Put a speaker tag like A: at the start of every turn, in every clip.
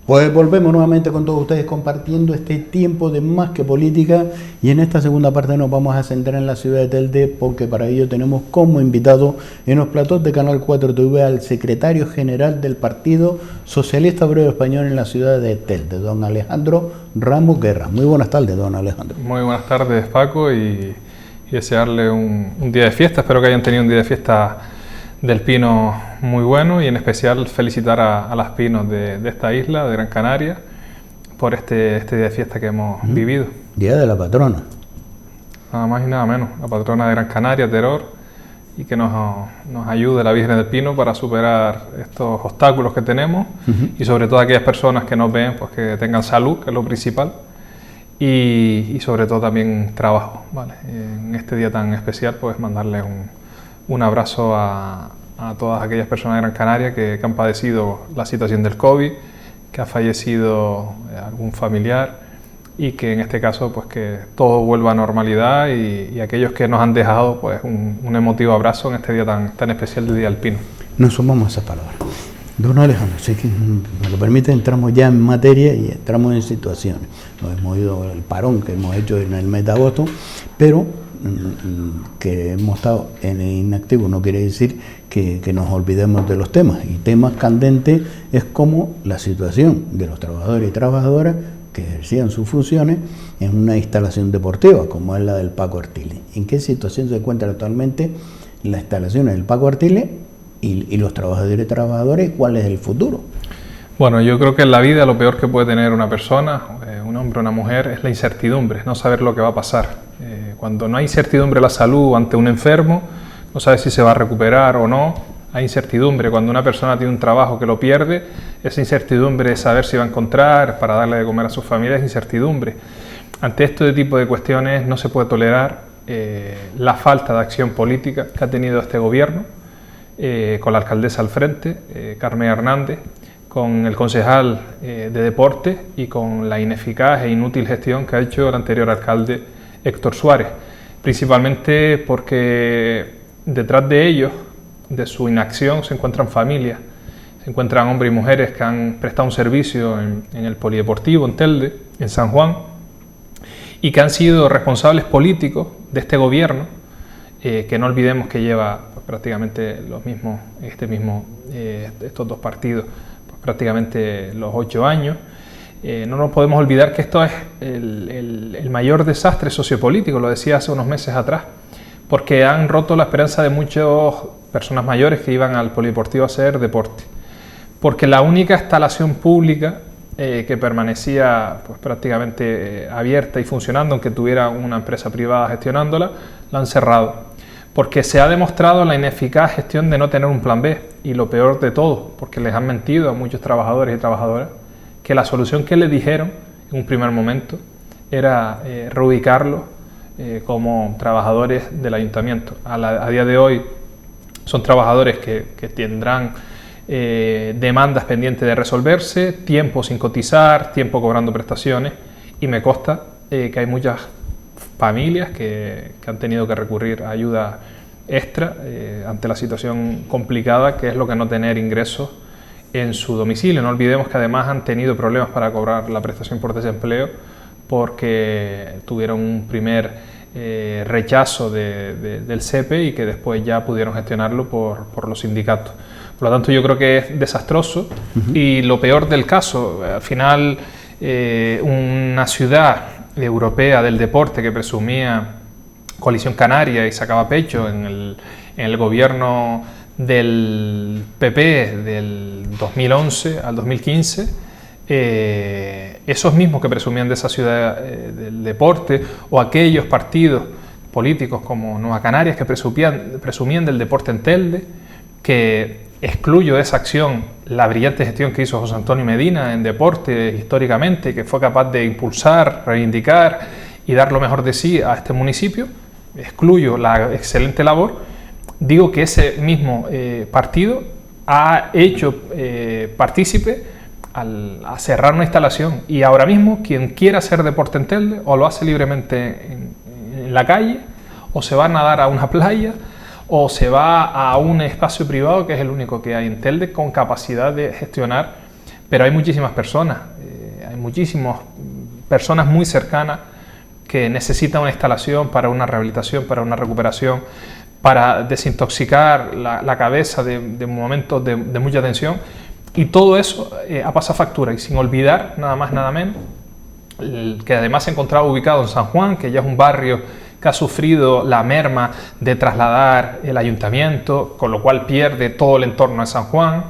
A: Pues volvemos nuevamente con todos ustedes compartiendo este tiempo de Más que Política, y en esta segunda parte nos vamos a centrar en la ciudad de Telde, porque para ello tenemos como invitado en los platós de Canal 4 TV al secretario general del Partido Socialista Obrero Español en la ciudad de Telde, don Alejandro Ramos Guerra. Muy buenas tardes, don Alejandro.
B: Muy buenas tardes, Paco, y desearle un día de fiesta. Espero que hayan tenido un día de fiesta del Pino muy bueno, y en especial felicitar a las Pinos de esta isla, de Gran Canaria, por este día de fiesta que hemos vivido.
A: Día de la patrona.
B: Nada más y nada menos, la patrona de Gran Canaria, Teror, y que nos ayude la Virgen del Pino para superar estos obstáculos que tenemos, y sobre todo aquellas personas que nos ven, pues que tengan salud, que es lo principal, y sobre todo también trabajo, ¿vale? En este día tan especial, pues mandarle un abrazo a todas aquellas personas de Gran Canaria que han padecido la situación del COVID, que ha fallecido algún familiar, y que en este caso pues que todo vuelva a normalidad, y aquellos que nos han dejado pues un emotivo abrazo en este día tan especial del Día del Pino.
A: Nos sumamos a esas palabras. Don Alejandro, si me lo permite, entramos ya en materia y entramos en situaciones. Nos hemos ido el parón que hemos hecho en el mes de agosto, pero que hemos estado en inactivo no quiere decir que nos olvidemos de los temas, y temas candentes es como la situación de los trabajadores y trabajadoras que ejercían sus funciones en una instalación deportiva como es la del Paco Artiles. ¿En qué situación se encuentra actualmente las instalaciones del Paco Artiles y los trabajadores y trabajadoras, y cuál es el futuro?
B: Bueno, yo creo que en la vida lo peor que puede tener una persona, un hombre o una mujer, es la incertidumbre, no saber lo que va a pasar. Cuando no hay incertidumbre en la salud ante un enfermo, no sabe si se va a recuperar o no, hay incertidumbre. Cuando una persona tiene un trabajo que lo pierde, esa incertidumbre de saber si va a encontrar para darle de comer a sus familias es incertidumbre. Ante este tipo de cuestiones no se puede tolerar la falta de acción política que ha tenido este gobierno, con la alcaldesa al frente, Carmen Hernández, con el concejal de deporte, y con la ineficaz e inútil gestión que ha hecho el anterior alcalde Héctor Suárez, principalmente porque detrás de ellos, de su inacción, se encuentran familias, se encuentran hombres y mujeres que han prestado un servicio en el polideportivo en Telde, en San Juan, y que han sido responsables políticos de este gobierno, que no olvidemos que lleva pues, prácticamente estos dos partidos, pues, prácticamente los 8 años. No nos podemos olvidar que esto es el mayor desastre sociopolítico, lo decía hace unos meses atrás, porque han roto la esperanza de muchas personas mayores que iban al polideportivo a hacer deporte, porque la única instalación pública que permanecía pues, prácticamente abierta y funcionando, aunque tuviera una empresa privada gestionándola, la han cerrado, porque se ha demostrado la ineficaz gestión de no tener un plan B, y lo peor de todo, porque les han mentido a muchos trabajadores y trabajadoras, que la solución que les dijeron en un primer momento era reubicarlos como trabajadores del ayuntamiento. A día de hoy son trabajadores que tendrán demandas pendientes de resolverse, tiempo sin cotizar, tiempo cobrando prestaciones, y me consta que hay muchas familias que han tenido que recurrir a ayuda extra ante la situación complicada que es lo que no tener ingresos en su domicilio. No olvidemos que además han tenido problemas para cobrar la prestación por desempleo, porque tuvieron un primer rechazo del SEPE, y que después ya pudieron gestionarlo por los sindicatos. Por lo tanto, yo creo que es desastroso. Y lo peor del caso, al final, una ciudad europea del deporte que presumía Coalición Canaria y sacaba pecho en el gobierno del PP del 2011 al 2015, esos mismos que presumían de esa ciudad del deporte, o aquellos partidos políticos como Nueva Canarias que presumían del deporte en Telde, que excluyo de esa acción la brillante gestión que hizo José Antonio Medina en deporte históricamente, que fue capaz de impulsar, reivindicar y dar lo mejor de sí a este municipio, excluyo la excelente labor. Digo que ese mismo partido ha hecho partícipe a cerrar una instalación, y ahora mismo quien quiera hacer deporte en Telde o lo hace libremente en la calle, o se va a nadar a una playa, o se va a un espacio privado que es el único que hay en Telde con capacidad de gestionar pero hay muchísimas personas, personas muy cercanas que necesitan una instalación para una rehabilitación, para una recuperación, para desintoxicar la cabeza de momentos de mucha tensión, y todo eso ha pasado factura. Y sin olvidar, nada más nada menos, que además se encontraba ubicado en San Juan, que ya es un barrio que ha sufrido la merma de trasladar el ayuntamiento, con lo cual pierde todo el entorno de San Juan,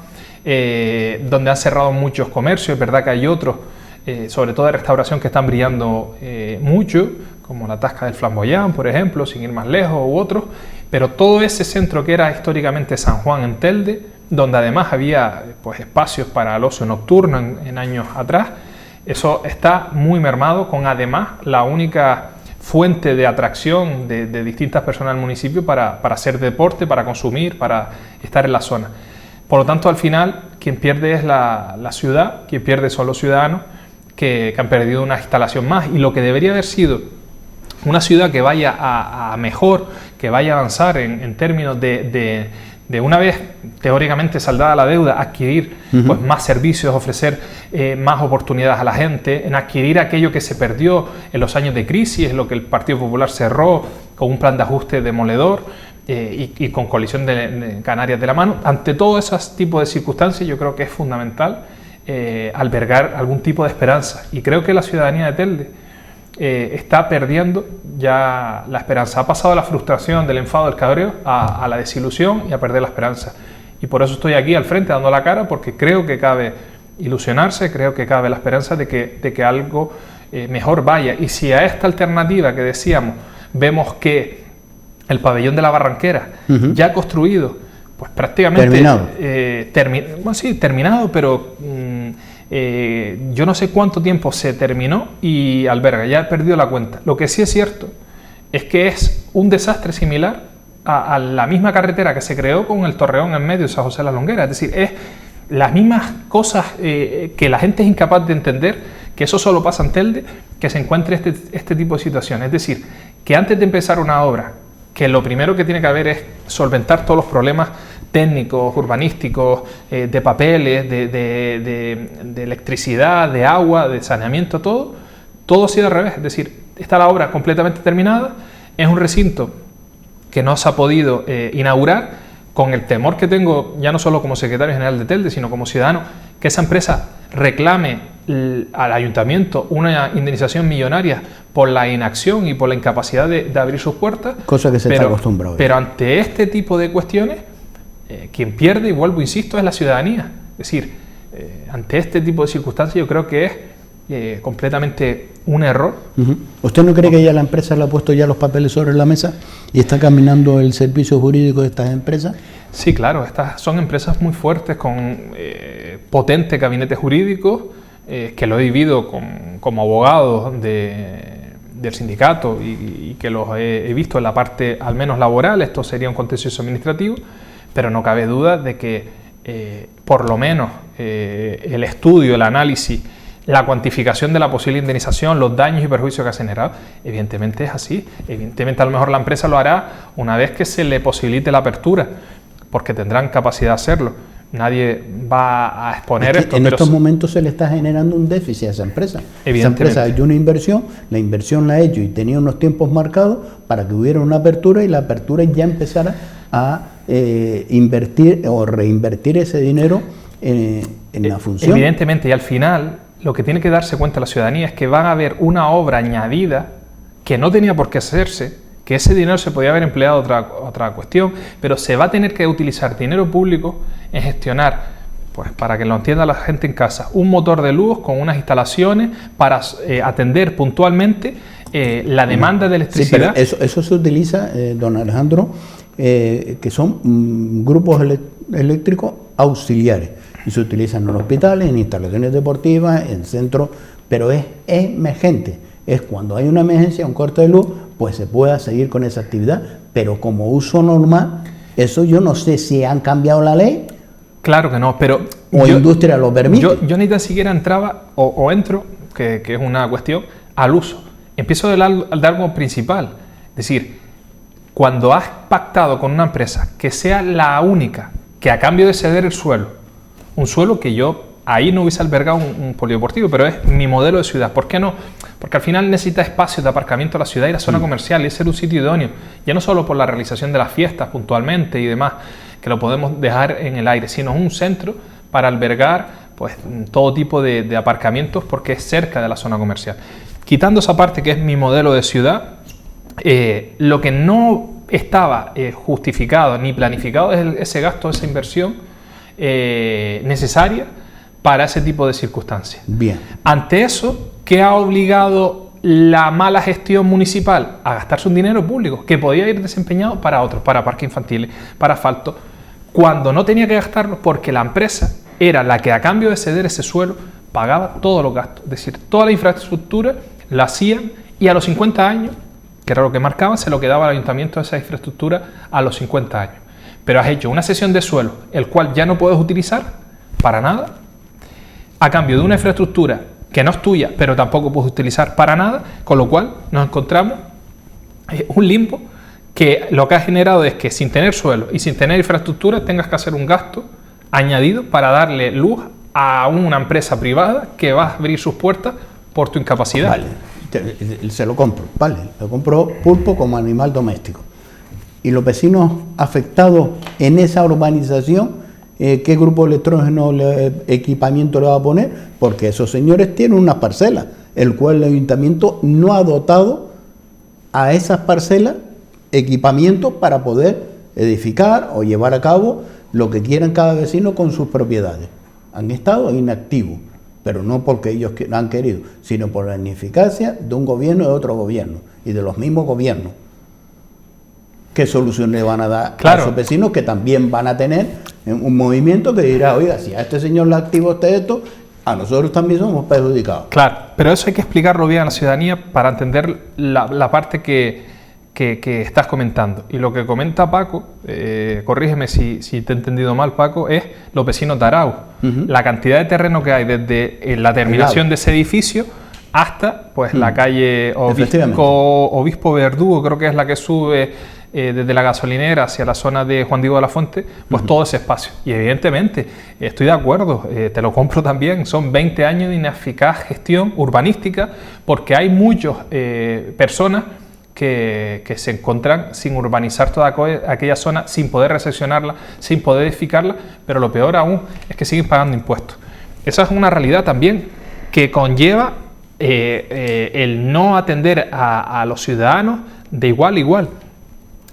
B: donde han cerrado muchos comercios. Es verdad que hay otros, sobre todo de restauración, que están brillando mucho, como la Tasca del Flamboyán, por ejemplo, sin ir más lejos, u otros, pero todo ese centro que era históricamente San Juan en Telde, donde además había pues, espacios para el ocio nocturno en años atrás, eso está muy mermado, con además la única fuente de atracción de distintas personas del municipio para hacer deporte, para consumir, para estar en la zona. Por lo tanto, al final, quien pierde es la ciudad, quien pierde son los ciudadanos que han perdido una instalación más, y lo que debería haber sido una ciudad que vaya a mejor, que vaya a avanzar en términos de una vez teóricamente saldada la deuda, adquirir pues, más servicios, ofrecer más oportunidades a la gente, en adquirir aquello que se perdió en los años de crisis, lo que el Partido Popular cerró con un plan de ajuste demoledor y con Coalición de Canarias de la mano. Ante todo ese tipo de circunstancias, yo creo que es fundamental albergar algún tipo de esperanza, y creo que la ciudadanía de Telde está perdiendo ya la esperanza. Ha pasado de la frustración, del enfado, del cabreo a la desilusión y a perder la esperanza. Y por eso estoy aquí al frente dando la cara, porque creo que cabe ilusionarse, creo que cabe la esperanza de que algo mejor vaya. Y si a esta alternativa que decíamos vemos que el pabellón de la Barranquera ya construido, pues prácticamente terminado, pero yo no sé cuánto tiempo se terminó y alberga, ya he perdido la cuenta. Lo que sí es cierto es que es un desastre similar a la misma carretera que se creó con el Torreón en medio de San José de la Longuera. Es decir, es las mismas cosas que la gente es incapaz de entender, que eso solo pasa en Telde, que se encuentre este tipo de situaciones. Es decir, que antes de empezar una obra, que lo primero que tiene que haber es solventar todos los problemas técnicos, urbanísticos, de papeles, de electricidad, de agua, de saneamiento, todo ha sido al revés. Es decir, está la obra completamente terminada, es un recinto que no se ha podido inaugurar, con el temor que tengo, ya no solo como secretario general de Telde, sino como ciudadano, que esa empresa reclame al ayuntamiento una indemnización millonaria por la inacción y por la incapacidad de abrir sus puertas.
A: Cosa que se está acostumbrado.
B: Pero ante este tipo de cuestiones, quien pierde, y vuelvo, insisto, es la ciudadanía. Es decir, ante este tipo de circunstancias yo creo que es completamente un error.
A: ¿Usted no cree que ya la empresa le ha puesto ya los papeles sobre la mesa y está caminando el servicio jurídico de estas empresas?
B: Sí, claro, estas son empresas muy fuertes, con potente gabinete jurídico, que lo he vivido como abogado del sindicato y que los he visto en la parte al menos laboral. Esto sería un contencioso administrativo, pero no cabe duda de que por lo menos el estudio, el análisis, la cuantificación de la posible indemnización, los daños y perjuicios que ha generado, evidentemente es así. Evidentemente a lo mejor la empresa lo hará una vez que se le posibilite la apertura, porque tendrán capacidad de hacerlo. Nadie va a exponer esto.
A: En estos momentos se le está generando un déficit a esa empresa.
B: Evidentemente.
A: Esa empresa ha hecho una inversión, la inversión la ha hecho y tenía unos tiempos marcados para que hubiera una apertura, y la apertura ya empezara a invertir o reinvertir ese dinero en la función.
B: Evidentemente, y al final lo que tiene que darse cuenta la ciudadanía es que va a haber una obra añadida que no tenía por qué hacerse, que ese dinero se podía haber empleado otra cuestión, pero se va a tener que utilizar dinero público en gestionar, pues para que lo entienda la gente en casa, un motor de luz con unas instalaciones para atender puntualmente la demanda de electricidad.
A: Sí, pero eso se utiliza, don Alejandro, que son grupos eléctricos auxiliares, y se utilizan en los hospitales, en instalaciones deportivas, en centros, pero es emergente. Es cuando hay una emergencia, un corte de luz, pues se pueda seguir con esa actividad, pero como uso normal, eso yo no sé si han cambiado la ley.
B: Claro que no, pero...
A: O industria lo permite.
B: Yo ni tan siquiera entraba, o entro, que es una cuestión, al uso. Empiezo de algo principal. Es decir, cuando has pactado con una empresa que sea la única que a cambio de ceder el suelo, un suelo que yo ahí no hubiese albergado un polideportivo, pero es mi modelo de ciudad. ¿Por qué no? Porque al final necesita espacios de aparcamiento a la ciudad y la zona comercial, y ser un sitio idóneo, ya no solo por la realización de las fiestas puntualmente y demás, que lo podemos dejar en el aire, sino un centro para albergar pues todo tipo de aparcamientos, porque es cerca de la zona comercial. Quitando esa parte que es mi modelo de ciudad, lo que no estaba justificado ni planificado es ese gasto, esa inversión necesaria para ese tipo de circunstancias.
A: Bien.
B: Ante eso, ¿qué ha obligado la mala gestión municipal? A gastarse un dinero público que podía ir desempeñado para otros, para parques infantiles, para asfalto, cuando no tenía que gastarlo, porque la empresa era la que, a cambio de ceder ese suelo, pagaba todos los gastos. Es decir, toda la infraestructura la hacían, y a los 50 años, que era lo que marcaban, se lo quedaba al ayuntamiento de esa infraestructura a los 50 años. Pero has hecho una cesión de suelo, el cual ya no puedes utilizar para nada, a cambio de una infraestructura que no es tuya, pero tampoco puedes utilizar para nada, con lo cual nos encontramos un limbo que lo que ha generado es que, sin tener suelo y sin tener infraestructura, tengas que hacer un gasto añadido para darle luz a una empresa privada que va a abrir sus puertas por tu incapacidad.
A: Vale, se lo compro, vale, lo compró Pulpo como animal doméstico. Y los vecinos afectados en esa urbanización, ¿qué grupo electrógeno equipamiento le va a poner? Porque esos señores tienen unas parcelas, el cual el ayuntamiento no ha dotado a esas parcelas equipamiento para poder edificar o llevar a cabo lo que quieran cada vecino con sus propiedades. Han estado inactivos, pero no porque ellos han querido, sino por la ineficacia de un gobierno y de otro gobierno, y de los mismos gobiernos. ¿Qué solución le van a dar a esos vecinos que también van a tener un movimiento que dirá, oiga, si a este señor le activó esto, a nosotros también somos perjudicados? Claro,
B: pero eso hay que explicarlo bien a la ciudadanía para entender la parte que estás comentando. Y lo que comenta Paco, corrígeme si te he entendido mal, Paco, es los vecinos de Arau. La cantidad de terreno que hay desde la terminación de ese edificio hasta pues la calle Obispo Verdugo, creo que es la que sube desde la gasolinera hacia la zona de Juan Diego de la Fuente, pues todo ese espacio. Y evidentemente, estoy de acuerdo, te lo compro también, son 20 años de ineficaz gestión urbanística, porque hay muchas personas que se encuentran sin urbanizar toda aquella zona, sin poder recepcionarla, sin poder edificarla, pero lo peor aún es que siguen pagando impuestos. Esa es una realidad también que conlleva el no atender a los ciudadanos de igual a igual.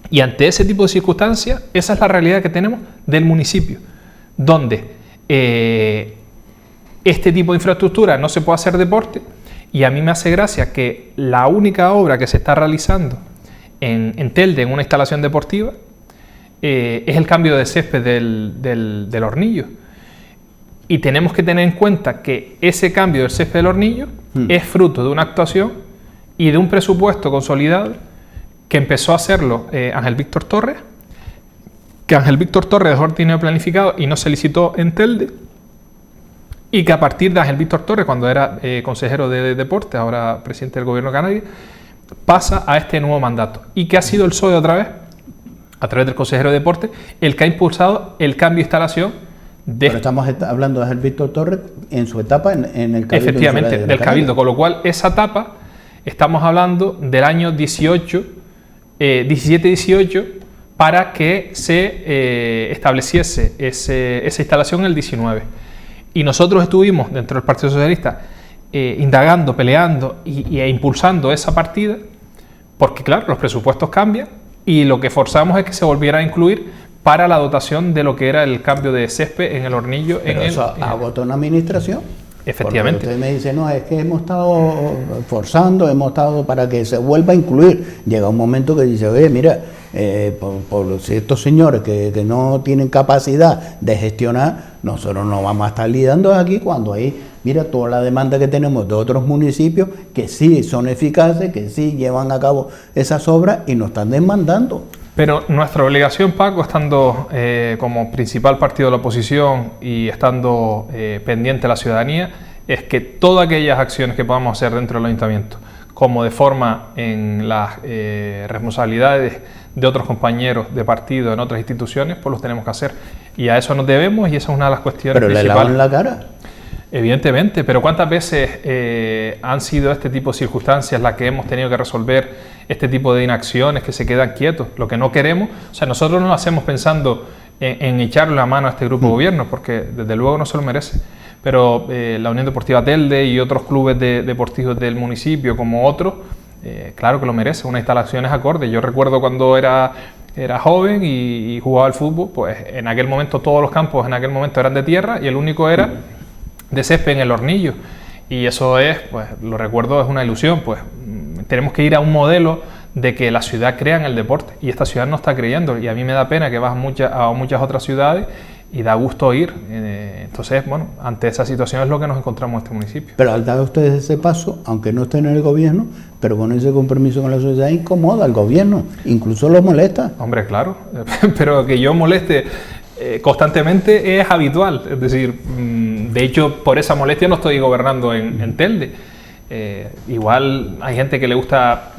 B: Y ante ese tipo de circunstancias, esa es la realidad que tenemos del municipio, donde este tipo de infraestructura no se puede hacer deporte. Y a mí me hace gracia que la única obra que se está realizando en Telde, en una instalación deportiva, es el cambio de césped del Hornillo. Y tenemos que tener en cuenta que ese cambio del césped del Hornillo es fruto de una actuación y de un presupuesto consolidado que empezó a hacerlo Ángel Víctor Torres, que Ángel Víctor Torres dejó el dinero planificado y no se licitó en Telde, y que a partir de Ángel Víctor Torres, cuando era consejero de Deporte, ahora presidente del Gobierno de Canarias, pasa a este nuevo mandato, y que ha sido el PSOE otra vez, a través del consejero de Deporte, el que ha impulsado el cambio de instalación de...
A: Pero estamos hablando de Ángel Víctor Torres en su etapa en el Cabildo.
B: Efectivamente, del Cabildo, con lo cual esa etapa, estamos hablando del año 17-18, para que se estableciese esa instalación en el 19. Y nosotros estuvimos, dentro del Partido Socialista, indagando, peleando e impulsando esa partida, porque claro, los presupuestos cambian y lo que forzamos es que se volviera a incluir para la dotación de lo que era el cambio de césped en el Hornillo.
A: Pero eso agotó una administración.
B: Efectivamente.
A: Usted me dice, no, es que hemos estado forzando, hemos estado para que se vuelva a incluir. Llega un momento que dice, oye, mira, por ciertos señores que no tienen capacidad de gestionar, nosotros no vamos a estar lidiando aquí cuando hay, mira, toda la demanda que tenemos de otros municipios que sí son eficaces, que sí llevan a cabo esas obras y nos están demandando.
B: Pero nuestra obligación, Paco, estando como principal partido de la oposición y estando pendiente de la ciudadanía, es que todas aquellas acciones que podamos hacer dentro del ayuntamiento, como de forma en las responsabilidades de otros compañeros de partido en otras instituciones, pues los tenemos que hacer. Y a eso nos debemos, y esa es una de las cuestiones
A: principales. ¿Pero le lavan la cara?
B: Evidentemente, pero ¿cuántas veces han sido este tipo de circunstancias las que hemos tenido que resolver este tipo de inacciones que se quedan quietos? Lo que no queremos, o sea, nosotros no lo hacemos pensando en echarle la mano a este grupo de gobierno, porque desde luego no se lo merece, pero la Unión Deportiva Telde y otros clubes deportivos del municipio como otros, claro que lo merece, unas instalaciones acordes. Yo recuerdo cuando era joven y jugaba al fútbol, pues en aquel momento todos los campos en aquel momento eran de tierra y el único era de césped en el Hornillo, y eso es, pues lo recuerdo, es una ilusión. Pues tenemos que ir a un modelo de que la ciudad crea en el deporte, y esta ciudad no está creyendo, y a mí me da pena que vas a muchas otras ciudades y da gusto ir. Entonces, bueno, ante esa situación es lo que nos encontramos en este municipio.
A: Pero al dar ustedes ese paso, aunque no estén en el gobierno, pero con ese compromiso con la sociedad, incomoda al gobierno, incluso lo molesta.
B: Hombre, claro, pero que yo moleste constantemente es habitual. Es decir, de hecho, por esa molestia no estoy gobernando en Telde. Igual hay gente que le gusta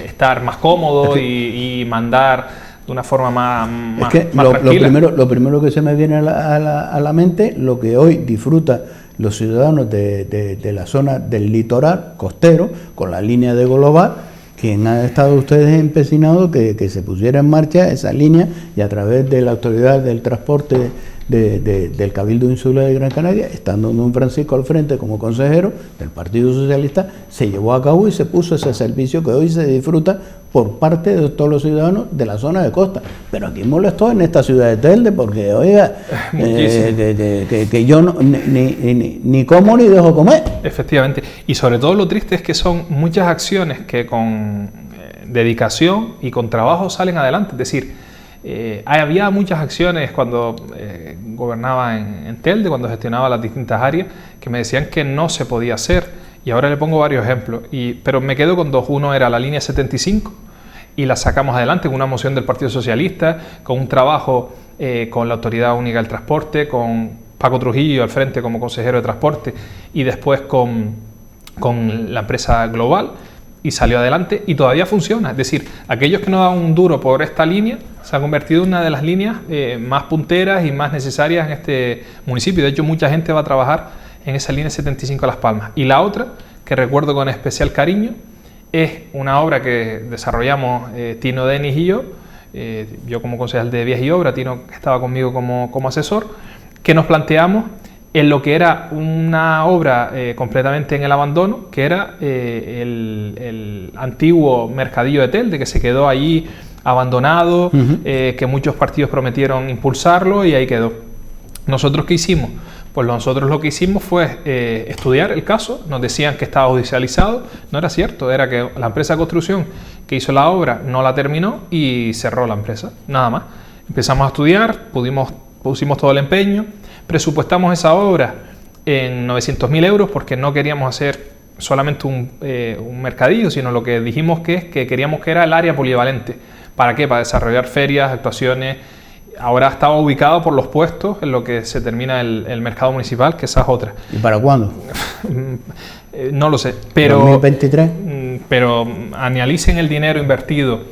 B: estar más cómodo y mandar de una forma más tranquila.
A: Lo primero que se me viene a la mente, lo que hoy disfruta los ciudadanos de la zona del litoral costero, con la línea de Golobar, quien ha estado ustedes empecinados que se pusiera en marcha esa línea, y a través de la autoridad del transporte del Cabildo Insular de Gran Canaria, estando don Francisco al frente como consejero del Partido Socialista, se llevó a cabo y se puso ese servicio que hoy se disfruta por parte de todos los ciudadanos de la zona de costa. Pero aquí molestó en esta ciudad de Telde, porque oiga, que yo no, ni como ni dejo comer.
B: Efectivamente, y sobre todo lo triste es que son muchas acciones que con dedicación y con trabajo salen adelante. Es decir, había muchas acciones cuando gobernaba en Telde, cuando gestionaba las distintas áreas, que me decían que no se podía hacer, y ahora le pongo varios ejemplos, pero me quedo con dos. Uno era la línea 75, y la sacamos adelante con una moción del Partido Socialista, con un trabajo con la Autoridad Única del Transporte, con Paco Trujillo al frente como consejero de transporte, y después con la empresa Global, y salió adelante y todavía funciona. Es decir, aquellos que no dan un duro por esta línea se ha convertido en una de las líneas más punteras y más necesarias en este municipio. De hecho, mucha gente va a trabajar en esa línea 75 a Las Palmas. Y la otra, que recuerdo con especial cariño, es una obra que desarrollamos Tino Denis y yo como concejal de Vías y Obras, Tino estaba conmigo como asesor, que nos planteamos en lo que era una obra completamente en el abandono, que era el antiguo mercadillo de Telde, que se quedó allí abandonado, que muchos partidos prometieron impulsarlo y ahí quedó. ¿Nosotros qué hicimos? Pues nosotros lo que hicimos fue estudiar el caso. Nos decían que estaba judicializado, no era cierto, era que la empresa de construcción que hizo la obra no la terminó y cerró la empresa, nada más. Empezamos a estudiar, pusimos todo el empeño, presupuestamos esa obra en 900.000 euros porque no queríamos hacer solamente un mercadillo, sino lo que dijimos que queríamos que era el área polivalente. ¿Para qué? Para desarrollar ferias, actuaciones. Ahora está ubicado por los puestos en lo que se termina el mercado municipal, que esa es otra.
A: ¿Y para cuándo?
B: No lo sé, pero...
A: 2023.
B: Pero analicen el dinero invertido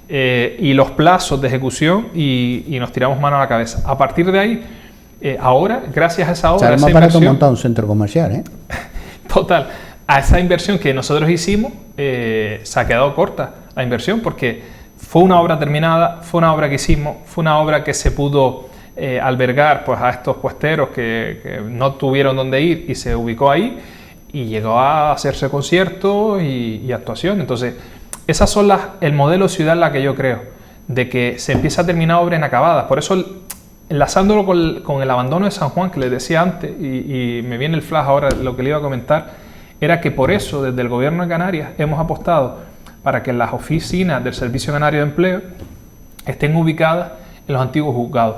B: y los plazos de ejecución y nos tiramos mano a la cabeza. A partir de ahí, ahora, gracias a esa obra,
A: esa inversión... montar un centro comercial, ¿eh?
B: Total, a esa inversión que nosotros hicimos, se ha quedado corta la inversión, porque fue una obra terminada, fue una obra que hicimos, fue una obra que se pudo albergar pues, a estos puesteros que no tuvieron dónde ir y se ubicó ahí y llegó a hacerse conciertos y actuación. Entonces, esas son el modelo ciudad en la que yo creo, de que se empieza a terminar obra inacabada. Por eso, enlazándolo con el abandono de San Juan, que les decía antes, y me viene el flash ahora, lo que le iba a comentar, era que por eso desde el Gobierno de Canarias hemos apostado para que las oficinas del Servicio Canario de Empleo estén ubicadas en los antiguos juzgados.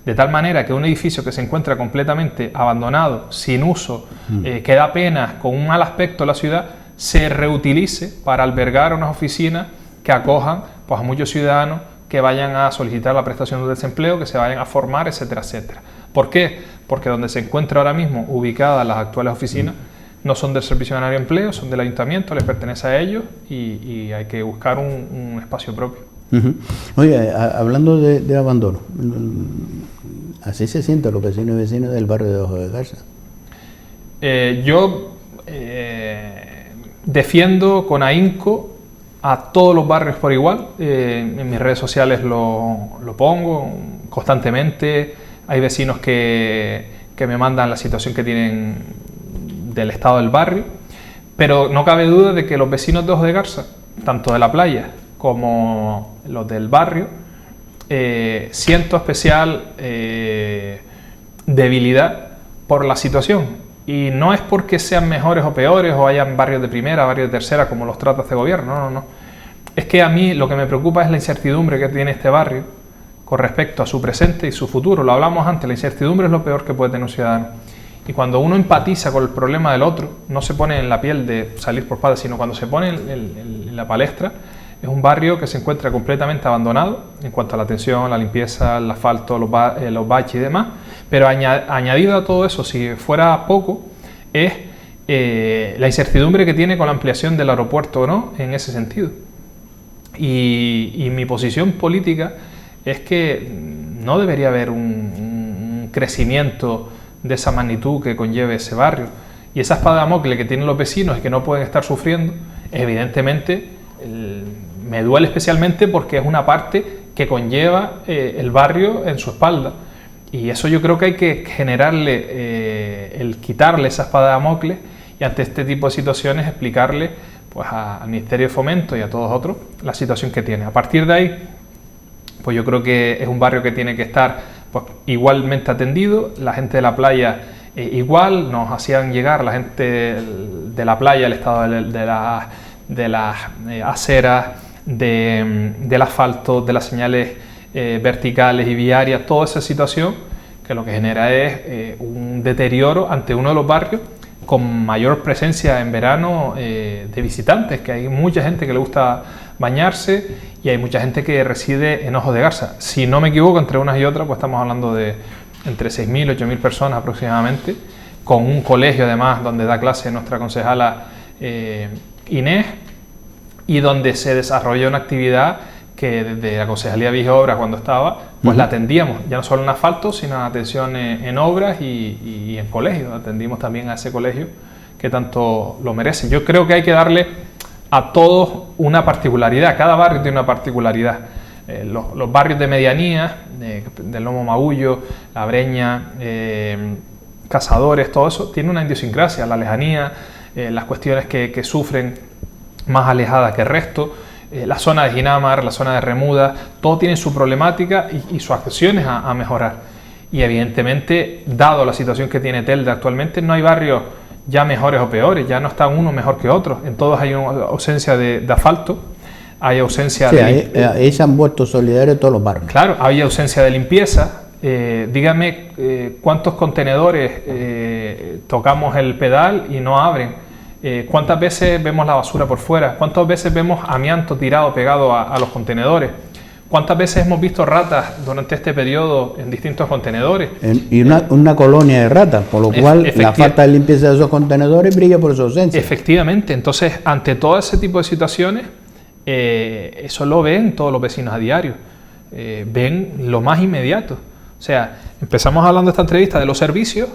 B: De tal manera que un edificio que se encuentra completamente abandonado, sin uso, que da pena, con un mal aspecto de la ciudad, se reutilice para albergar unas oficinas que acojan pues, a muchos ciudadanos que vayan a solicitar la prestación de desempleo, que se vayan a formar, etcétera, etcétera. ¿Por qué? Porque donde se encuentra ahora mismo ubicadas las actuales oficinas no son del Servicio Canario de Empleo, son del Ayuntamiento, les pertenece a ellos y hay que buscar un espacio propio.
A: Oye, hablando de abandono, así se sienten los vecinos y vecinas del barrio de Ojo de Garza.
B: Yo defiendo con ahínco a todos los barrios por igual. En mis redes sociales lo pongo constantemente. Hay vecinos que me mandan la situación que tienen del estado del barrio, pero no cabe duda de que los vecinos de Ojos de Garza, tanto de la playa como los del barrio, siento especial debilidad por la situación. Y no es porque sean mejores o peores o hayan barrios de primera, barrios de tercera, como los trata este gobierno, no. Es que a mí lo que me preocupa es la incertidumbre que tiene este barrio con respecto a su presente y su futuro. Lo hablamos antes, la incertidumbre es lo peor que puede tener un ciudadano. Y cuando uno empatiza con el problema del otro, no se pone en la piel de salir por padres, sino cuando se pone en la palestra, es un barrio que se encuentra completamente abandonado en cuanto a la atención, la limpieza, el asfalto, los baches y demás. Pero añadido a todo eso, si fuera poco, es la incertidumbre que tiene con la ampliación del aeropuerto o no, en ese sentido. Y mi posición política es que no debería haber un crecimiento de esa magnitud que conlleve ese barrio. Y esa espada de Damocles que tienen los vecinos y que no pueden estar sufriendo, evidentemente me duele especialmente porque es una parte que conlleva el barrio en su espalda. Y eso yo creo que hay que generarle, el quitarle esa espada de Damocles y ante este tipo de situaciones explicarle pues, al Ministerio de Fomento y a todos otros la situación que tiene. A partir de ahí, pues yo creo que es un barrio que tiene que estar pues, igualmente atendido. La gente de la playa igual, nos hacían llegar la gente de la playa el estado de las aceras, del asfalto, de las señales verticales y viarias, toda esa situación que lo que genera es un deterioro ante uno de los barrios con mayor presencia en verano de visitantes, que hay mucha gente que le gusta bañarse y hay mucha gente que reside en Ojos de Garza. Si no me equivoco, entre unas y otras, pues estamos hablando de entre 6.000 y 8.000 personas aproximadamente, con un colegio además donde da clase nuestra concejala Inés, y donde se desarrolla una actividad que desde la Concejalía de Vías y Obras, cuando estaba, pues la atendíamos, ya no solo en asfalto, sino en atención en obras y en colegios. Atendimos también a ese colegio que tanto lo merece. Yo creo que hay que darle a todos una particularidad, cada barrio tiene una particularidad. Los barrios de medianía, del Lomo Magullo, La Breña, Cazadores, todo eso, tiene una idiosincrasia, la lejanía, las cuestiones que sufren más alejadas que el resto. La zona de Ginamar, la zona de Remuda, todo tiene su problemática y sus acciones a mejorar. Y evidentemente, dado la situación que tiene Telde actualmente, no hay barrios ya mejores o peores, ya no está uno mejor que otro. En todos hay una ausencia de asfalto, hay ausencia
A: ahí se han vuelto solidarios todos los barrios.
B: Claro, hay ausencia de limpieza. Dígame cuántos contenedores tocamos el pedal y no abren. ¿Cuántas veces vemos la basura por fuera? ¿Cuántas veces vemos amianto tirado pegado a los contenedores? ¿Cuántas veces hemos visto ratas durante este periodo en distintos contenedores?
A: Y una colonia de ratas, por lo cual la falta de limpieza de esos contenedores brilla por su ausencia.
B: Efectivamente, entonces ante todo ese tipo de situaciones, eso lo ven todos los vecinos a diario, ven lo más inmediato. O sea, empezamos hablando de esta entrevista de los servicios,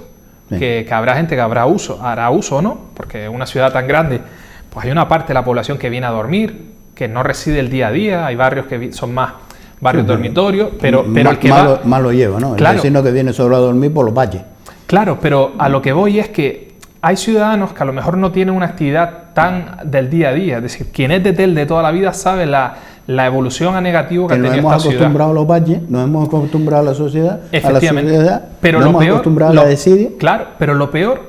B: que habrá gente que hará uso o no, porque en una ciudad tan grande, pues hay una parte de la población que viene a dormir, que no reside el día a día, hay barrios que son más barrios dormitorios, pero el que
A: más lo lleva, ¿no?
B: Claro,
A: el vecino que viene solo a dormir por los valles.
B: Claro, pero a lo que voy es que hay ciudadanos que a lo mejor no tienen una actividad tan del día a día, es decir, quien es de Telde de toda la vida sabe la evolución a negativo que ha tenido esta ciudad. Nos hemos acostumbrado
A: a los valles, nos hemos acostumbrado a la sociedad,
B: pero
A: nos hemos acostumbrado a la desidia.
B: Claro, pero lo peor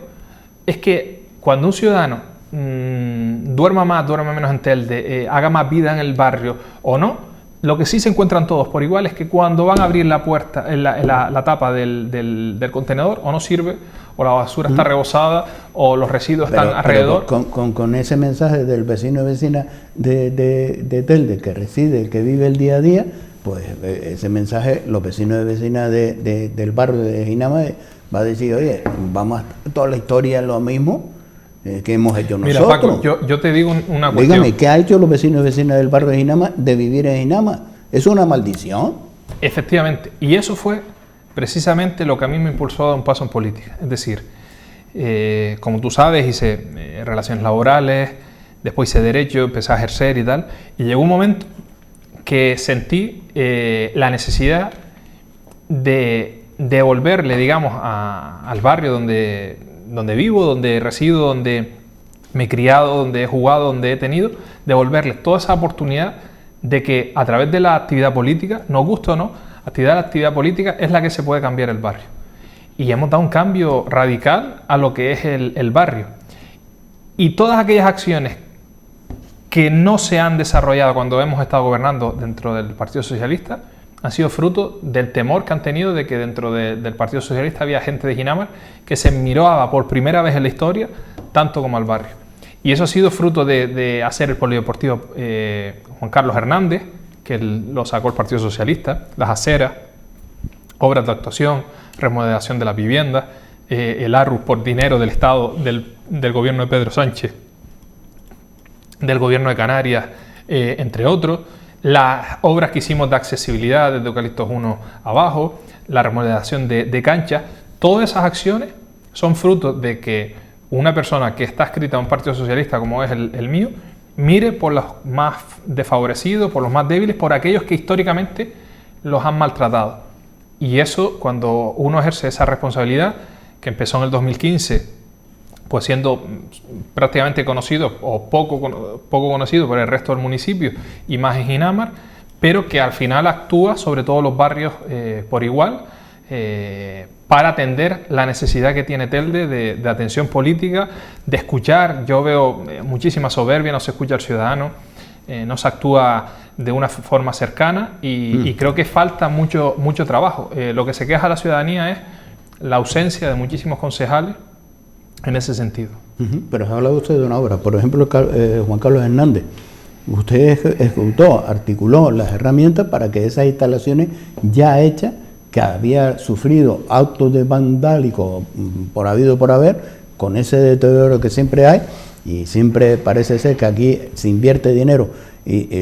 B: es que cuando un ciudadano duerma más, duerma menos en Telde, haga más vida en el barrio o no, lo que sí se encuentran todos por igual es que cuando van a abrir la puerta, la tapa del contenedor, o no sirve, o la basura está rebosada, o los residuos están alrededor.
A: Con ese mensaje del vecino y vecina de Telde, que reside, que vive el día a día, pues ese mensaje, los vecinos y vecinas del barrio de Ginama va a decir, oye, vamos a toda la historia es lo mismo que hemos hecho nosotros.
B: Mira, Paco, yo te digo una cuestión.
A: Dígame, ¿qué ha hecho los vecinos y vecinas del barrio de Ginama de vivir en Ginama? ¿Es una maldición?
B: Efectivamente, y eso fue precisamente lo que a mí me impulsó a dar un paso en política. Es decir, Como tú sabes, hice relaciones laborales, después hice derecho, empecé a ejercer y tal, y llegó un momento que sentí la necesidad de devolverle, digamos, al barrio donde vivo, donde resido, donde me he criado, donde he jugado, donde he tenido, devolverle toda esa oportunidad de que a través de la actividad política, nos guste o no, la actividad política es la que se puede cambiar el barrio. Y hemos dado un cambio radical a lo que es el barrio. Y todas aquellas acciones que no se han desarrollado cuando hemos estado gobernando dentro del Partido Socialista han sido fruto del temor que han tenido de que dentro del Partido Socialista había gente de Ginamar que se miraba por primera vez en la historia tanto como al barrio. Y eso ha sido fruto de hacer el polideportivo Juan Carlos Hernández, que lo sacó el Partido Socialista, las aceras, obras de actuación, remodelación de las viviendas, el ARRU por dinero del Estado, del gobierno de Pedro Sánchez, del gobierno de Canarias, entre otros, las obras que hicimos de accesibilidad desde Eucaliptos 1 abajo, la remodelación de canchas. Todas esas acciones son fruto de que una persona que está adscrita a un partido socialista como es el mío, mire por los más desfavorecidos, por los más débiles, por aquellos que históricamente los han maltratado. Y eso, cuando uno ejerce esa responsabilidad, que empezó en el 2015, pues siendo prácticamente conocido o poco conocido por el resto del municipio y más en Ginamar, pero que al final actúa sobre todos los barrios por igual, para atender la necesidad que tiene Telde de atención política, de escuchar. Yo veo muchísima soberbia, no se escucha al ciudadano, no se actúa de una forma cercana y creo que falta mucho trabajo. Lo que se queja a la ciudadanía es la ausencia de muchísimos concejales en ese sentido.
A: Pero ha hablado usted de una obra, por ejemplo, Juan Carlos Hernández. Usted ejecutó, articuló las herramientas para que esas instalaciones ya hechas, que había sufrido actos de vandálico por habido por haber, con ese deterioro que siempre hay, y siempre parece ser que aquí se invierte dinero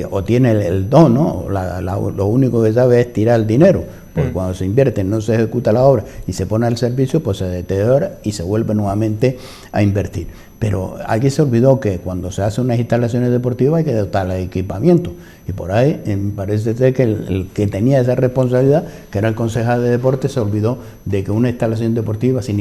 A: o tiene el don, ¿no? Lo único que sabe es tirar el dinero, porque cuando se invierte no se ejecuta la obra y se pone al servicio, pues se deteriora y se vuelve nuevamente a invertir. Pero aquí se olvidó que cuando se hacen unas instalaciones deportivas hay que dotarlas de equipamiento. Y por ahí me parece ser que el que tenía esa responsabilidad, que era el concejal de deportes, se olvidó de que una instalación deportiva sin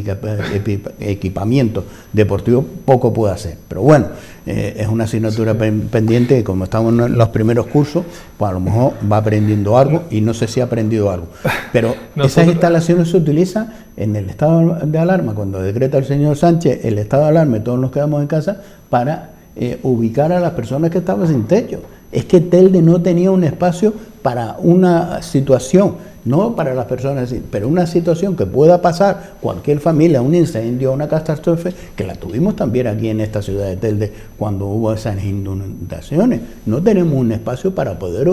A: equipamiento deportivo poco puede hacer. Pero bueno, es una asignatura pendiente y como estamos en los primeros cursos, pues a lo mejor va aprendiendo algo y no sé si ha aprendido algo. Pero esas instalaciones se utilizan en el estado de alarma, cuando decreta el señor Sánchez el estado de alarma y todos nos quedamos en casa, para ubicar a las personas que estaban sin techo. Es que Telde no tenía un espacio para una situación, no para las personas, pero una situación que pueda pasar cualquier familia, un incendio, una catástrofe, que la tuvimos también aquí en esta ciudad de Telde cuando hubo esas inundaciones. No tenemos un espacio para poder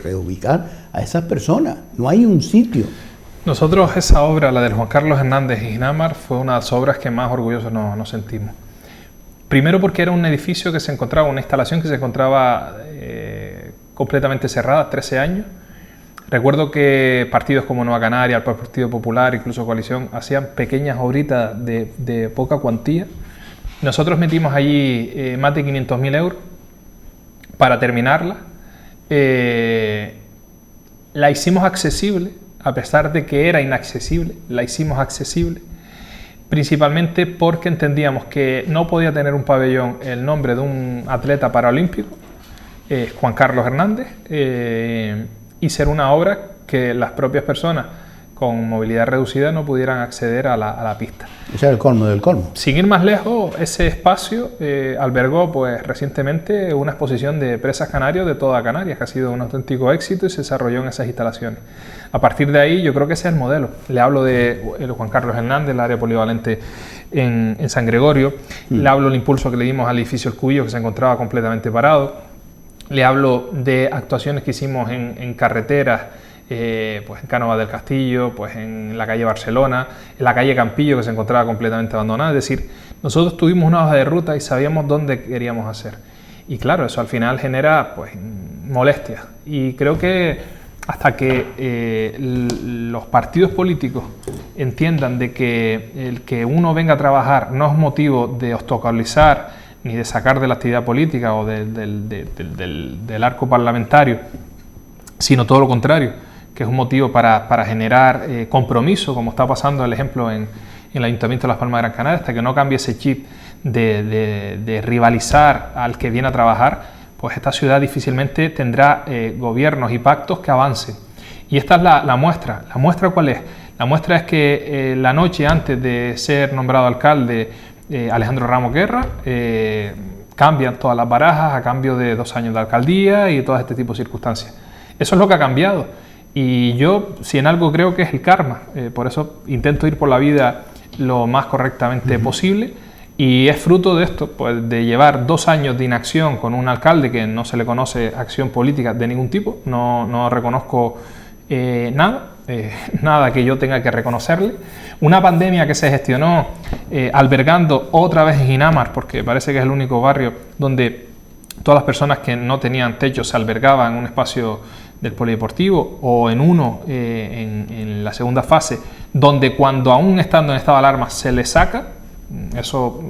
A: reubicar a esas personas, no hay un sitio.
B: Nosotros esa obra, la del Juan Carlos Hernández y Ginamar, fue una de las obras que más orgullosos nos sentimos. Primero porque era un edificio que se encontraba, una instalación que se encontraba completamente cerrada, 13 años. Recuerdo que partidos como Nueva Canaria, el Partido Popular, incluso Coalición, hacían pequeñas obritas de poca cuantía. Nosotros metimos allí más de 500.000 euros para terminarla. La hicimos accesible, a pesar de que era inaccesible, la hicimos accesible. Principalmente porque entendíamos que no podía tener un pabellón el nombre de un atleta paralímpico, Juan Carlos Hernández, y ser una obra que las propias personas con movilidad reducida no pudieran acceder a la pista.
A: Ese es el colmo del colmo.
B: Sin ir más lejos, ese espacio albergó pues recientemente una exposición de presas canarios de toda Canarias, que ha sido un auténtico éxito y se desarrolló en esas instalaciones. A partir de ahí yo creo que ese es el modelo. Le hablo de Juan Carlos Hernández, el área polivalente en San Gregorio. Le hablo del impulso que le dimos al edificio El Cubillo, que se encontraba completamente parado. Le hablo de actuaciones que hicimos en carreteras, pues en Cánovas del Castillo, pues en la calle Barcelona, en la calle Campillo, que se encontraba completamente abandonada. Es decir, nosotros tuvimos una hoja de ruta y sabíamos dónde queríamos hacer. Y claro, eso al final genera pues molestias. Y creo que hasta que los partidos políticos entiendan de que el que uno venga a trabajar no es motivo de obstaculizar ni de sacar de la actividad política o del arco parlamentario, sino todo lo contrario, que es un motivo para generar compromiso, como está pasando el ejemplo en el Ayuntamiento de Las Palmas de Gran Canaria, hasta que no cambie ese chip de rivalizar al que viene a trabajar, pues esta ciudad difícilmente tendrá gobiernos y pactos que avancen. Y esta es la muestra. ¿La muestra cuál es? La muestra es que la noche antes de ser nombrado alcalde Alejandro Ramos Guerra, cambian todas las barajas a cambio de 2 años de alcaldía y todo este tipo de circunstancias. Eso es lo que ha cambiado. Y yo, si en algo creo que es el karma, por eso intento ir por la vida lo más correctamente posible. Y es fruto de esto, pues de llevar 2 años de inacción con un alcalde que no se le conoce acción política de ningún tipo, no reconozco nada que yo tenga que reconocerle. Una pandemia que se gestionó albergando otra vez en Ginamar, porque parece que es el único barrio donde todas las personas que no tenían techo se albergaban en un espacio del polideportivo o en uno en la segunda fase, donde cuando aún estando en estado de alarma se les saca. Eso,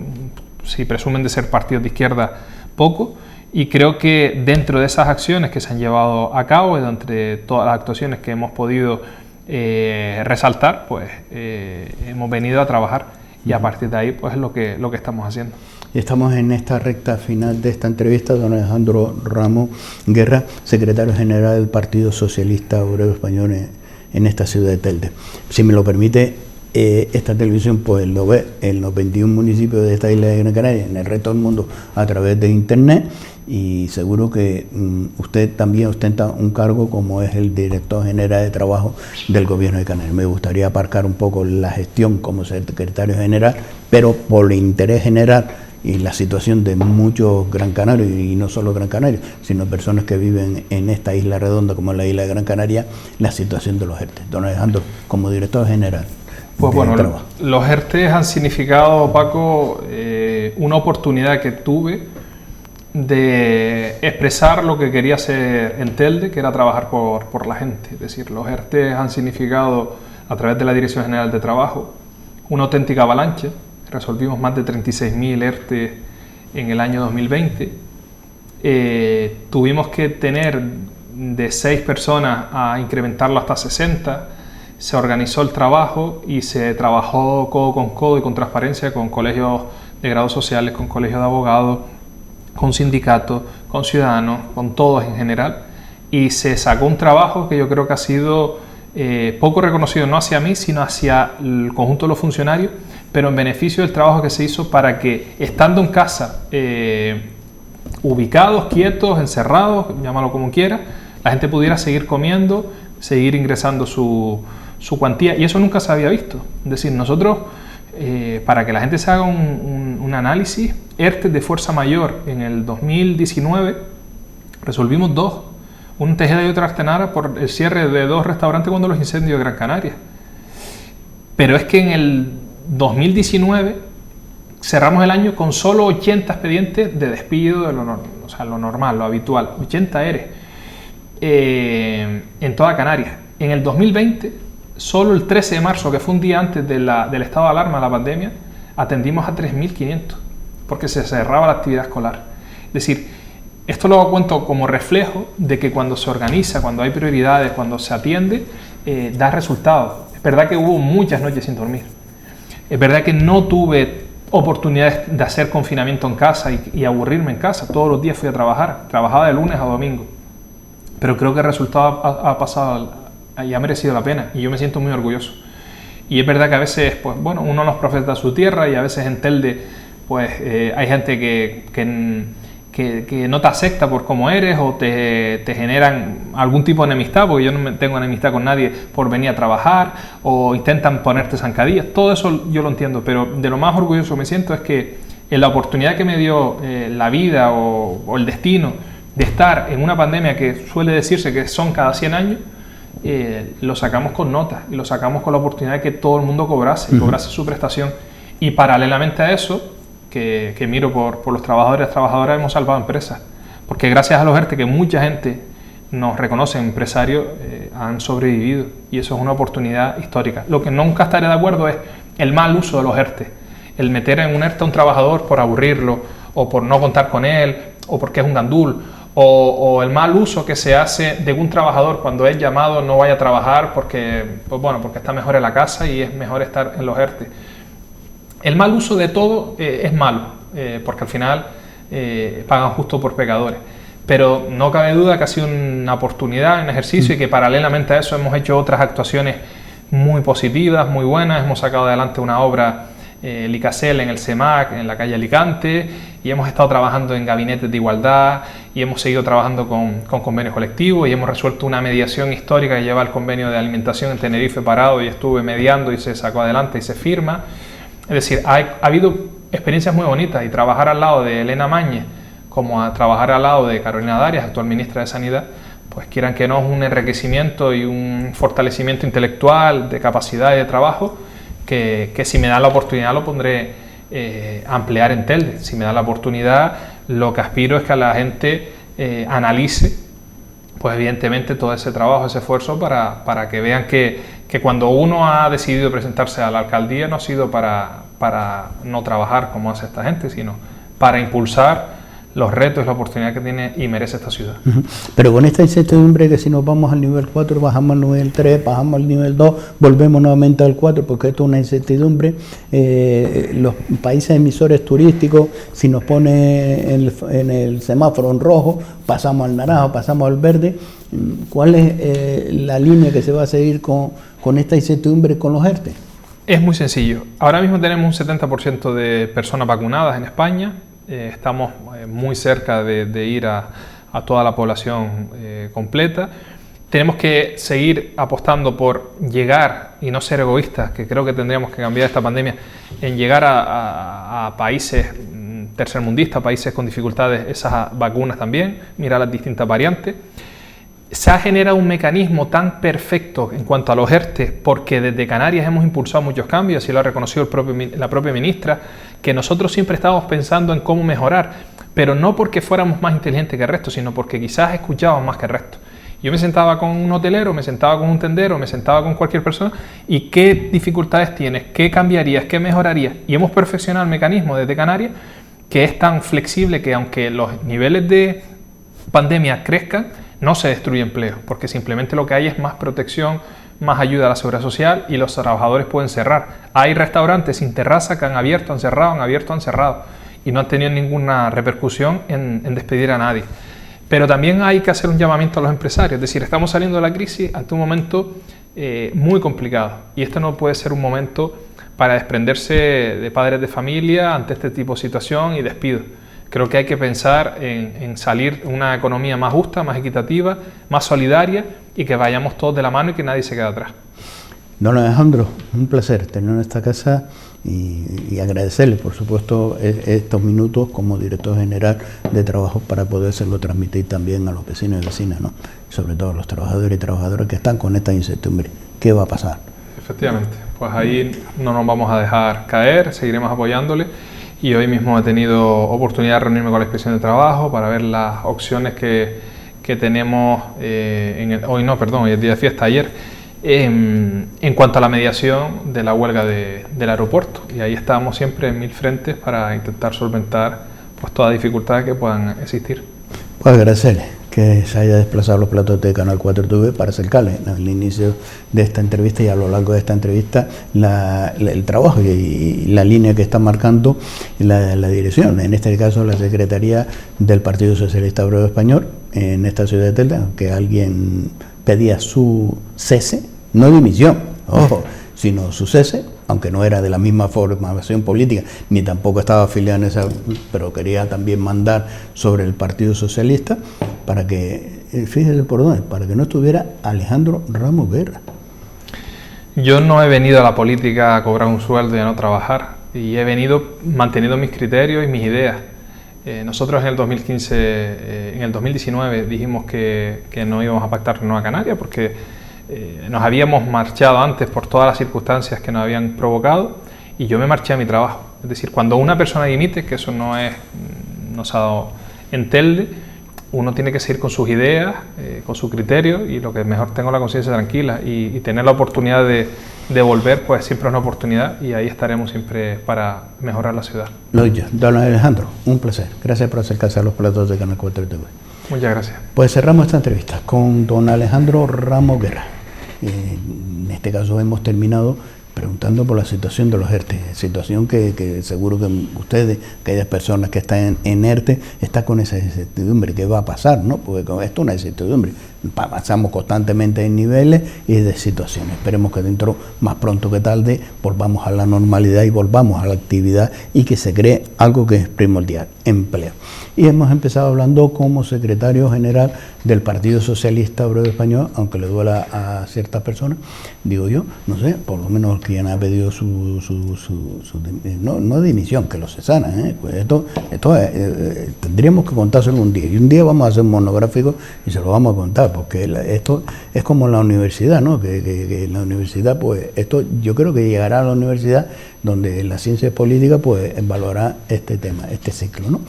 B: si presumen de ser partidos de izquierda, poco. Y creo que dentro de esas acciones que se han llevado a cabo, entre todas las actuaciones que hemos podido resaltar, pues hemos venido a trabajar y a partir de ahí pues es lo que estamos haciendo.
A: Estamos en esta recta final de esta entrevista, don Alejandro Ramos Guerra, secretario general del Partido Socialista Obrero Español en esta ciudad de Telde. Si me lo permite, esta televisión pues lo ve en los 21 municipios de esta isla de Gran Canaria, en el resto del mundo a través de internet, y seguro que usted también ostenta un cargo como es el director general de trabajo del gobierno de Canarias. Me gustaría aparcar un poco la gestión como secretario general, pero por el interés general y la situación de muchos gran canarios, y no solo gran canarios, sino personas que viven en esta isla redonda como la isla de Gran Canaria, la situación de los ERTE. Don Alejandro, como director general.
B: Pues bueno, los ERTE han significado, Paco, una oportunidad que tuve de expresar lo que quería hacer en Telde, que era trabajar por la gente. Es decir, los ERTE han significado, a través de la Dirección General de Trabajo, una auténtica avalancha. Resolvimos más de 36.000 ERTE en el año 2020. Tuvimos que tener de 6 personas a incrementarlo hasta 60. Se organizó el trabajo y se trabajó codo con codo y con transparencia con colegios de grados sociales, con colegios de abogados, con sindicatos, con ciudadanos, con todos en general. Y se sacó un trabajo que yo creo que ha sido poco reconocido, no hacia mí, sino hacia el conjunto de los funcionarios, pero en beneficio del trabajo que se hizo para que, estando en casa, ubicados, quietos, encerrados, llámalo como quiera, la gente pudiera seguir comiendo, seguir ingresando su cuantía, y eso nunca se había visto. Es decir, nosotros, para que la gente se haga un análisis, ERTE de fuerza mayor en el 2019 resolvimos 2, un Tejeda y otro Artenara, por el cierre de 2 restaurantes cuando los incendios de Gran Canaria. Pero es que en el 2019 cerramos el año con solo 80 expedientes de despido, o sea, lo normal, lo habitual, 80 ERE en toda Canarias. En el 2020, solo el 13 de marzo, que fue un día antes del estado de alarma de la pandemia, atendimos a 3.500, porque se cerraba la actividad escolar. Es decir, esto lo cuento como reflejo de que cuando se organiza, cuando hay prioridades, cuando se atiende, da resultados. Es verdad que hubo muchas noches sin dormir. Es verdad que no tuve oportunidades de hacer confinamiento en casa y aburrirme en casa. Todos los días fui a trabajar. Trabajaba de lunes a domingo. Pero creo que el resultado ha pasado y ha merecido la pena. Y yo me siento muy orgulloso. Y es verdad que a veces, pues bueno, uno no es profeta de su tierra, y a veces en Telde, pues hay gente que no te acepta por cómo eres, o te generan algún tipo de enemistad, porque yo no tengo enemistad con nadie por venir a trabajar, o intentan ponerte zancadillas. Todo eso yo lo entiendo, pero de lo más orgulloso me siento es que en la oportunidad que me dio la vida o el destino de estar en una pandemia que suele decirse que son cada 100 años, lo sacamos con notas y lo sacamos con la oportunidad de que todo el mundo cobrase su prestación. Y paralelamente a eso, que miro por los trabajadores y trabajadoras, hemos salvado empresas, porque gracias a los ERTE, que mucha gente nos reconocen empresarios, han sobrevivido, y eso es una oportunidad histórica. Lo que nunca estaré de acuerdo es el mal uso de los ERTE, el meter en un ERTE a un trabajador por aburrirlo, o por no contar con él, o porque es un gandul, o el mal uso que se hace de un trabajador cuando es llamado no vaya a trabajar porque, pues bueno, porque está mejor en la casa y es mejor estar en los ERTE. El mal uso de todo es malo, porque al final pagan justo por pecadores. Pero no cabe duda que ha sido una oportunidad, un ejercicio, y que paralelamente a eso hemos hecho otras actuaciones muy positivas, muy buenas. Hemos sacado adelante una obra Licasel en el CEMAC, en la calle Alicante, y hemos estado trabajando en gabinetes de igualdad, y hemos seguido trabajando con convenios colectivos, y hemos resuelto una mediación histórica que lleva el convenio de alimentación en Tenerife parado, y estuve mediando y se sacó adelante y se firma. Es decir, ha habido experiencias muy bonitas, y trabajar al lado de Elena Mañez, como a trabajar al lado de Carolina Darias, actual ministra de Sanidad, pues quieran que no, es un enriquecimiento y un fortalecimiento intelectual, de capacidad y de trabajo, que si me da la oportunidad lo pondré a ampliar en Telde. Si me da la oportunidad, lo que aspiro es que la gente analice, pues evidentemente, todo ese trabajo, ese esfuerzo, para que vean que cuando uno ha decidido presentarse a la alcaldía no ha sido para no trabajar como hace esta gente, sino para impulsar los retos y la oportunidad que tiene y merece esta ciudad.
A: Pero con esta incertidumbre que si nos vamos al nivel 4, bajamos al nivel 3, bajamos al nivel 2, volvemos nuevamente al 4, porque esto es una incertidumbre. Los países emisores turísticos, si nos pone en el semáforo en rojo, pasamos al naranja, pasamos al verde. ¿Cuál es la línea que se va a seguir con esta incertidumbre con los ERTE?
B: Es muy sencillo. Ahora mismo tenemos un 70% de personas vacunadas en España. Estamos muy cerca de ir a toda la población completa. Tenemos que seguir apostando por llegar, y no ser egoístas, que creo que tendríamos que cambiar esta pandemia, en llegar a países tercermundistas, países con dificultades, esas vacunas también, mirar las distintas variantes. Se ha generado un mecanismo tan perfecto en cuanto a los ERTE, porque desde Canarias hemos impulsado muchos cambios, y lo ha reconocido la propia ministra, que nosotros siempre estábamos pensando en cómo mejorar, pero no porque fuéramos más inteligentes que el resto, sino porque quizás escuchábamos más que el resto. Yo me sentaba con un hotelero, me sentaba con un tendero, me sentaba con cualquier persona, y qué dificultades tienes, qué cambiarías, qué mejorarías, y hemos perfeccionado el mecanismo desde Canarias, que es tan flexible que aunque los niveles de pandemia crezcan, no se destruye empleo, porque simplemente lo que hay es más protección, más ayuda a la seguridad social, y los trabajadores pueden cerrar. Hay restaurantes sin terraza que han abierto, han cerrado, y no han tenido ninguna repercusión en despedir a nadie. Pero también hay que hacer un llamamiento a los empresarios, es decir, estamos saliendo de la crisis ante un momento muy complicado, y este no puede ser un momento para desprenderse de padres de familia ante este tipo de situación y despido. Creo que hay que pensar en salir una economía más justa, más equitativa, más solidaria, y que vayamos todos de la mano y que nadie se quede atrás.
A: Don Alejandro, un placer tenerlo en esta casa y agradecerle, por supuesto, estos minutos como director general de trabajo para podérselo transmitir también a los vecinos y vecinas, ¿no? Sobre todo a los trabajadores y trabajadoras que están con esta incertidumbre. ¿Qué va a pasar?
B: Efectivamente, pues ahí no nos vamos a dejar caer, seguiremos apoyándole. Y hoy mismo he tenido oportunidad de reunirme con la Inspección de Trabajo para ver las opciones que tenemos, hoy es día de fiesta, ayer, en cuanto a la mediación de la huelga del aeropuerto. Y ahí estamos siempre en 1000 frentes para intentar solventar, pues, todas las dificultades que puedan existir.
A: Pues agradecerle que se haya desplazado los platos de Canal 4 TV para acercarle al inicio de esta entrevista y a lo largo de esta entrevista el trabajo y la línea que está marcando la dirección, en este caso la Secretaría del Partido Socialista Obrero Español en esta ciudad de Telde, que alguien pedía su cese, no dimisión, ojo, sino su cese, aunque no era de la misma formación política, ni tampoco estaba afiliado en esa, pero quería también mandar sobre el Partido Socialista para que, fíjese por dónde, para que no estuviera Alejandro Ramos Guerra.
B: Yo no he venido a la política a cobrar un sueldo y a no trabajar, y he venido manteniendo mis criterios y mis ideas. Nosotros en el 2015, en el 2019 dijimos que no íbamos a pactar Nueva Canaria porque nos habíamos marchado antes por todas las circunstancias que nos habían provocado, y yo me marché a mi trabajo. Es decir, cuando una persona dimite, que eso no se ha dado en Telde, uno tiene que seguir con sus ideas, con su criterio, y lo que mejor tengo la conciencia tranquila y tener la oportunidad de volver, pues siempre es una oportunidad, y ahí estaremos siempre para mejorar la ciudad.
A: Lo dicho, don Alejandro, un placer. Gracias por acercarse a los platos de Canal 4 TV.
B: Muchas gracias.
A: Pues cerramos esta entrevista con don Alejandro Ramos Guerra. En este caso hemos terminado preguntando por la situación de los ERTE, situación que seguro que ustedes, aquellas personas que están en ERTE, están con esa incertidumbre, ¿qué va a pasar? ¿No? Porque con esto es una incertidumbre, pasamos constantemente en niveles y de situaciones. Esperemos que dentro, más pronto que tarde, volvamos a la normalidad y volvamos a la actividad y que se cree algo que es primordial, empleo. Y hemos empezado hablando como secretario general del Partido Socialista Obrero Español, aunque le duela a ciertas personas, digo yo, no sé, por lo menos quien ha pedido no dimisión, que lo cesaran, pues esto tendríamos que contárselo un día, y un día vamos a hacer un monográfico y se lo vamos a contar, porque esto es como en la universidad, ¿no? Que en la universidad, pues esto yo creo que llegará a la universidad donde la ciencia política pues valorará este tema, este ciclo, ¿no?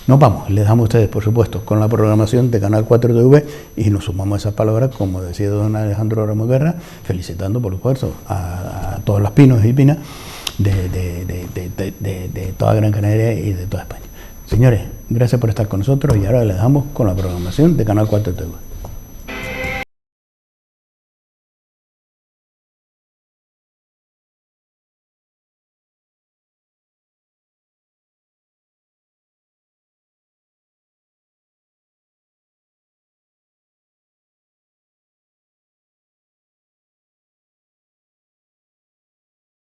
A: Nos vamos, les damos a ustedes, por supuesto, con la programación de Canal 4 TV, y nos sumamos a esas palabras, como decía don Alejandro Ramos Guerra, felicitando por supuesto a todos los pinos y pinas de toda Gran Canaria y de toda España. Señores, gracias por estar con nosotros, y ahora les dejamos con la programación de Canal 4 TV.